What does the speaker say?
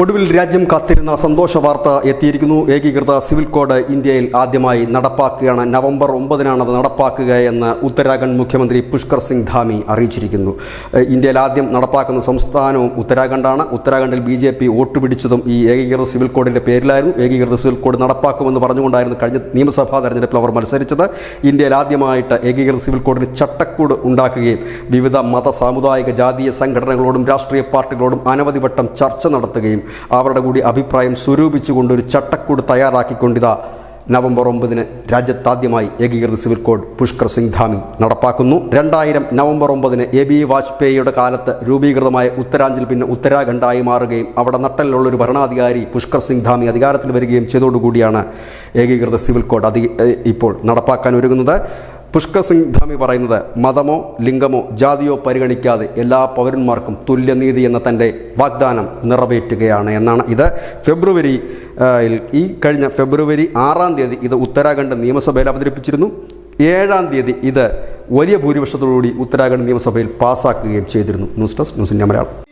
ഒടുവിൽ രാജ്യം കാത്തിരുന്ന സന്തോഷ വാർത്ത എത്തിയിരിക്കുന്നു. ഏകീകൃത സിവിൽ കോഡ് ഇന്ത്യയിൽ ആദ്യമായി നടപ്പാക്കുകയാണ്. നവംബർ 9-നാണ് അത് നടപ്പാക്കുക എന്ന് ഉത്തരാഖണ്ഡ് മുഖ്യമന്ത്രി പുഷ്കർ സിംഗ് ധാമി അറിയിച്ചിരിക്കുന്നു. ഇന്ത്യയിൽ ആദ്യം നടപ്പാക്കുന്ന സംസ്ഥാനവും ഉത്തരാഖണ്ഡാണ്. ഉത്തരാഖണ്ഡിൽ BJP വോട്ട് പിടിച്ചതും ഈ ഏകീകൃത സിവിൽ കോഡിൻ്റെ പേരിലായിരുന്നു. ഏകീകൃത സിവിൽ കോഡ് നടപ്പാക്കുമെന്ന് പറഞ്ഞുകൊണ്ടായിരുന്നു കഴിഞ്ഞ നിയമസഭാ തെരഞ്ഞെടുപ്പിൽ അവർ മത്സരിച്ചത്. ഇന്ത്യയിൽ ആദ്യമായിട്ട് ഏകീകൃത സിവിൽ കോഡിന് ചട്ടക്കൂട് ഉണ്ടാക്കുകയും വിവിധ മത സാമുദായിക ജാതീയ സംഘടനകളോടും രാഷ്ട്രീയ പാർട്ടികളോടും അനവധി വട്ടം ചർച്ച നടത്തുകയും അവരുടെ കൂടി അഭിപ്രായം സ്വരൂപിച്ചുകൊണ്ടൊരു ചട്ടക്കൂട് തയ്യാറാക്കിക്കൊണ്ടിതാ നവംബർ 9-ന് രാജ്യത്താദ്യമായി ഏകീകൃത സിവിൽ കോഡ് പുഷ്കർ സിംഗ് ധാമി നടപ്പാക്കുന്നു. 2000 നവംബർ 9-ന് AB വാജ്പേയിയുടെ കാലത്ത് രൂപീകൃതമായ ഉത്തരാഞ്ചൽ പിന്നെ ഉത്തരാഖണ്ഡായി മാറുകയും അവിടെ നട്ടലിലുള്ളൊരു ഭരണാധികാരി പുഷ്കർ സിംഗ് ധാമി അധികാരത്തിൽ വരികയും ചെയ്തതോടുകൂടിയാണ് ഏകീകൃത സിവിൽ കോഡ് ഇപ്പോൾ നടപ്പാക്കാൻ ഒരുങ്ങുന്നത്. പുഷ്കർ സിംഗ് ധാമി പറയുന്നത് മതമോ ലിംഗമോ ജാതിയോ പരിഗണിക്കാതെ എല്ലാ പൗരന്മാർക്കും തുല്യനീതി എന്ന തൻ്റെ വാഗ്ദാനം നിറവേറ്റുകയാണ് എന്നാണ്. ഇത് ഈ കഴിഞ്ഞ ഫെബ്രുവരി 6-ാം തീയതി ഇത് ഉത്തരാഖണ്ഡ് നിയമസഭയിൽ അവതരിപ്പിച്ചിരുന്നു. 7-ാം തീയതി ഇത് വലിയ ഭൂരിപക്ഷത്തോടുകൂടി ഉത്തരാഖണ്ഡ് നിയമസഭയിൽ പാസ്സാക്കുകയും ചെയ്തിരുന്നു. News desk news India Malayalam.